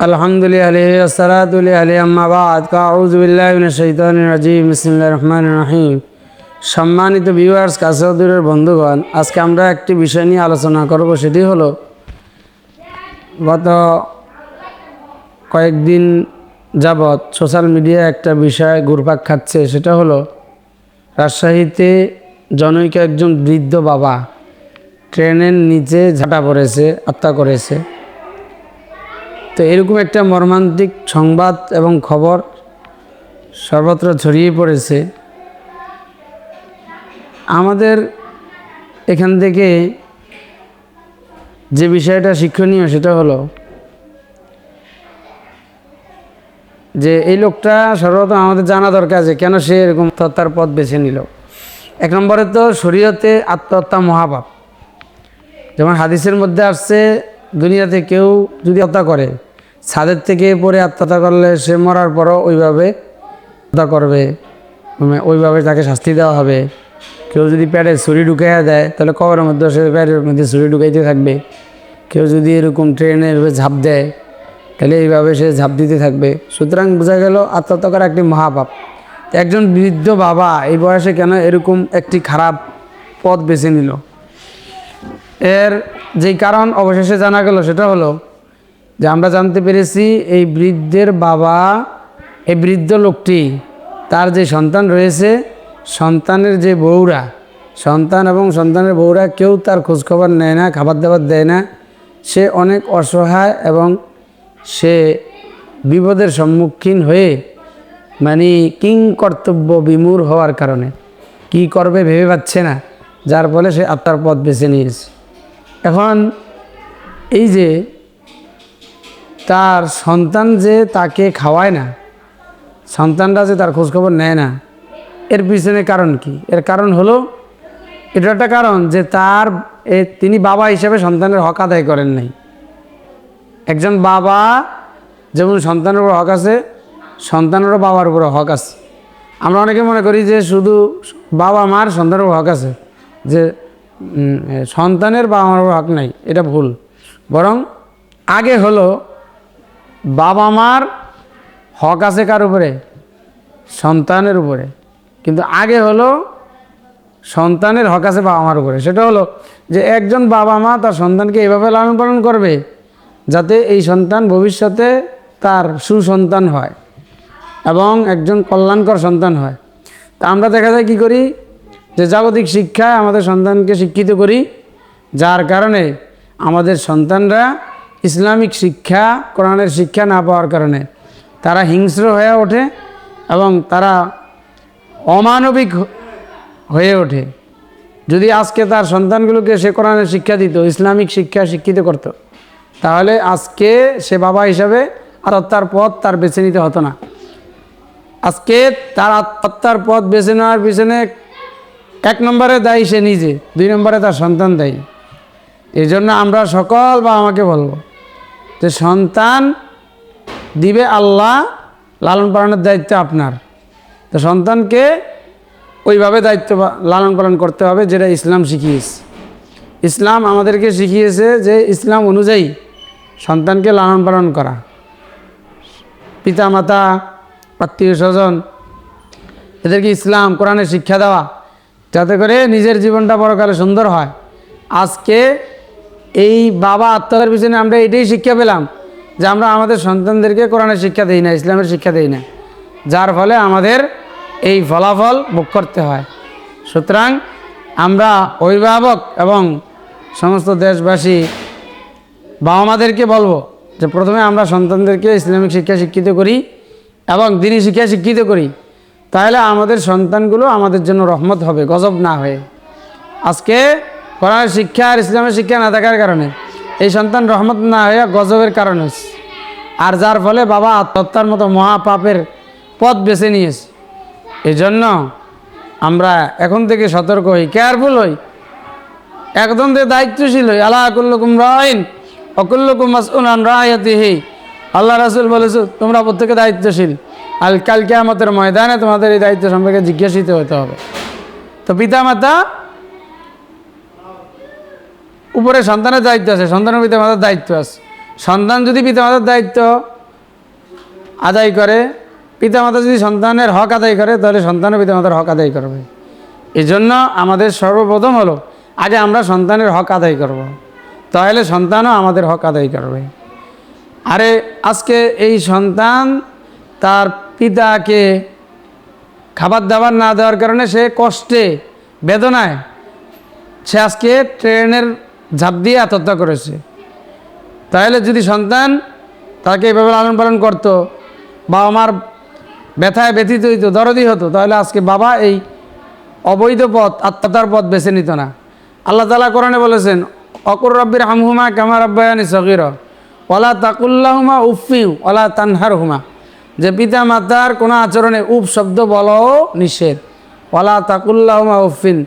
আলহামদুলিল্লাহ আসসালাতুলিল্লাহ আম্মা বাদ আউযু বিল্লাহি মিনাশ শাইতানির রাজিম বিসমিল্লাহির রহমানির রহিম। সম্মানিত ভিউয়ার্স, কাছে ও দূরের বন্ধুগণ, আজকে আমরা একটি বিষয় নিয়ে আলোচনা করব। সেটি হলো গত কয়েকদিন যাবৎ সোশ্যাল মিডিয়ায় একটা বিষয় ঘুরপাক খাচ্ছে। সেটা হলো রাজশাহীতে জনৈক একজন বৃদ্ধ বাবা ট্রেনের নিচে ঝাঁটা পড়েছে, হত্যা করেছে। তো এরকম একটা মর্মান্তিক সংবাদ এবং খবর সর্বত্র ছড়িয়ে পড়েছে। আমাদের এখান থেকে যে বিষয়টা শিক্ষণীয় সেটা হলো যে এই লোকটা সর্বপ্রথম আমাদের জানা দরকার যে কেন সে এরকম হত্যার পথ বেছে নিল। এক নম্বরে তো শরীয়তে আত্মহত্যা মহাপাপ। যেমন হাদিসের মধ্যে আসছে, দুনিয়াতে কেউ যদি হত্যা করে, ছাদের থেকে পড়ে আত্মহত্যা করলে সে মরার পরও ওইভাবে হত্যা করবে, ওইভাবে তাকে শাস্তি দেওয়া হবে। কেউ যদি পেটে ছুরি ঢুকাইয়া দেয় তাহলে কবরের মধ্যে সে পেটের মধ্যে ছুরি ঢুকাইতে থাকবে। কেউ যদি এরকম ট্রেনে ঝাঁপ দেয় তাহলে এইভাবে সে ঝাঁপ দিতে থাকবে। সুতরাং বোঝা গেল আত্মহত্যা করা একটি মহাপাপ। একজন বৃদ্ধ বাবা এই বয়সে কেন এরকম একটি খারাপ পথ বেছে নিল, এর যেই কারণ অবশেষে জানা গেল সেটা হলো যে আমরা জানতে পেরেছি এই বৃদ্ধের বাবা, এই বৃদ্ধ লোকটি, তার যে সন্তান রয়েছে, সন্তানের যে বউরা, সন্তান এবং সন্তানের বউরা কেউ তার খোঁজখবর নেয় না, খাবার দাবার দেয় না। সে অনেক অসহায় এবং সে বিপদের সম্মুখীন হয়ে কিং কর্তব্য বিমূঢ় হওয়ার কারণে কি করবে ভেবে পাচ্ছে না, যার ফলে সে আত্মার পথ বেছে নিয়েছে। এখন এই যে তার সন্তান যে তাকে খাওয়ায় না, সন্তানরা যে তার খোঁজখবর নেয় না, এর পিছনে কারণ কি? এর কারণ হলো, এটা একটা কারণ যে তিনি বাবা হিসেবে সন্তানের হক আদায় করেন নাই। একজন বাবা যেমন সন্তানের উপর হক আছে, সন্তানেরও বাবার উপর হক আছে। আমরা অনেকে মনে করি যে শুধু বাবা মার সন্তানের উপর হক আছে, যে সন্তানের বাবা মার উপর হক নাই। এটা ভুল। বরং আগে হলো বাবা মার হক আছে কার উপরে? সন্তানের উপরে। কিন্তু আগে হলো সন্তানের হক আছে বাবা মার উপরে। সেটা হলো যে একজন বাবা মা তার সন্তানকে এভাবে লালন পালন করবে যাতে এই সন্তান ভবিষ্যতে তার সুসন্তান হয় এবং একজন কল্যাণকর সন্তান হয়। তা আমরা দেখা যায় কী করি, যে জাগতিক শিক্ষায় আমাদের সন্তানকে শিক্ষিত করি, যার কারণে আমাদের সন্তানরা ইসলামিক শিক্ষা, কোরআনের শিক্ষা না পাওয়ার কারণে তারা হিংস্র হয়ে ওঠে এবং তারা অমানবিক হয়ে ওঠে। যদি আজকে তার সন্তানগুলোকে সে কোরআনের শিক্ষা দিত, ইসলামিক শিক্ষা শিক্ষিত করত, তাহলে আজকে সে বাবা হিসাবে আত্মহত্যার পথ তার বেছে নিতে হতো না। আজকে তার আত্মহত্যার পথ বেছে নেওয়ার পিছনে এক নম্বরে দায়ী সে নিজে, দুই নম্বরে তার সন্তান দায়ী। এই জন্য আমরা সকল বাবা মাকে বলবো যে সন্তান দিবে আল্লাহ, লালন পালনের দায়িত্ব আপনার। তো সন্তানকে ওইভাবে দায়িত্ব লালন পালন করতে হবে যেটা ইসলাম শিখিয়েছে। ইসলাম আমাদেরকে শিখিয়েছে যে ইসলাম অনুযায়ী সন্তানকে লালন পালন করা, পিতা মাতা, আত্মীয় স্বজন, এদেরকে ইসলাম কোরআনের শিক্ষা দেওয়া, যাতে করে নিজের জীবনটা পরকালে সুন্দর হয়। আজকে এই বাবা আত্মহত্যার পিছনে আমরা এটাই শিক্ষা পেলাম যে আমরা আমাদের সন্তানদেরকে কোরআনের শিক্ষা দিই না, ইসলামের শিক্ষা দিই না, যার ফলে আমাদের এই ফলাফল ভোগ করতে হয়। সুতরাং আমরা অভিভাবক এবং সমস্ত দেশবাসী বাবা মাদেরকে বলবো যে প্রথমে আমরা সন্তানদেরকে ইসলামিক শিক্ষা শিক্ষিত করি এবং দিনী শিক্ষা শিক্ষিত করি, তাহলে আমাদের সন্তানগুলো আমাদের জন্য রহমত হবে, গজব না হয়ে। আজকে কোরআনের শিক্ষা আর ইসলামের শিক্ষা না থাকার কারণে এই সন্তান রহমত না হয়ে গজবের কারণ হচ্ছে, আর যার ফলে বাবা আত্মহত্যার মতো মহাপাপের পথ বেছে নিয়েছে। এই জন্য আমরা এখন থেকে সতর্ক হই, কেয়ারফুল হই, একদম দায়িত্বশীল হই। আলা কুল্লুকুম রাইন ওয়া কুল্লুকুম মাসউলুন আন রাইয়াতিহি। আল্লাহ রাসূল বলেছে তোমরা প্রত্যেকে দায়িত্বশীল, কাল কিয়ামতের ময়দানে তোমাদের এই দায়িত্ব সম্পর্কে জিজ্ঞাসিত হতে হবে। তো পিতা মাতা উপরে সন্তানের দায়িত্ব আছে, সন্তানের পিতা মাতার দায়িত্ব আছে। সন্তান যদি পিতামাতার দায়িত্ব আদায় করে, পিতামাতা যদি সন্তানের হক আদায় করে, তাহলে সন্তানও পিতামাতার হক আদায় করবে। এই জন্য আমাদের সর্বপ্রথম হলো আগে আমরা সন্তানের হক আদায় করব, তাহলে সন্তানও আমাদের হক আদায় করবে। আরে আজকে এই সন্তান তার পিতাকে খাবার দাবার না দেওয়ার কারণে সে কষ্টে বেদনায় সে আজকে ট্রেনের ঝাঁপ দিয়ে আত্মহত্যা করেছে। তাহলে যদি সন্তান তাকে এভাবে লালন পালন করতো, বাবা মার ব্যথায় ব্যথিত হইতো, দরদি হতো, তাহলে আজকে বাবা এই অবৈধ পথ আত্মহত্যার পথ বেছে নিত না। আল্লাহ তাআলা কোরআনে বলেছেন, অকুর রব্বির হামহুমা কামা রাব্বায়ানি সগীরা ওয়ালা তাকুল্লাহুমা উফিউ ওয়ালা তানহারহুমা, যে পিতা মাতার কোনো আচরণে উফ শব্দ বলাও নিষেধ। ওয়ালা তাকুল্লাহুমা উফিন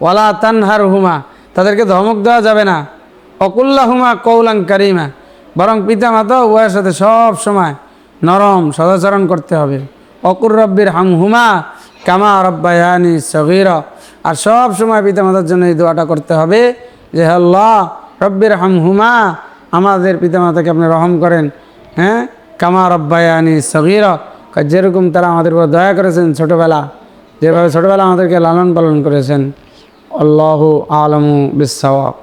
ওয়ালা তানহারহুমা, তাদেরকে ধমক দেওয়া যাবে না। অকুল্লাহুমা কৌলান কারিমা, বরং পিতা মাতা উভয়ের সাথে সব সময় নরম সদাচরণ করতে হবে। অকুর রব্বির হামহুমা কামা রাব্বায়ানি সগীরা, আর সব সময় পিতা মাতার জন্য এই দোয়াটা করতে হবে যে আল্লাহ রব্বির হামহুমা, আমাদের পিতা মাতাকে আপনি রহম করেন, হ্যাঁ, কামা রাব্বায়ানি সগীরা, যেরকম তারা আমাদের উপর দয়া করেছেন ছোটোবেলা, যেভাবে ছোটোবেলা আমাদেরকে লালন পালন করেছেন। আল্লাহু আলামু বিসসাওয়াব।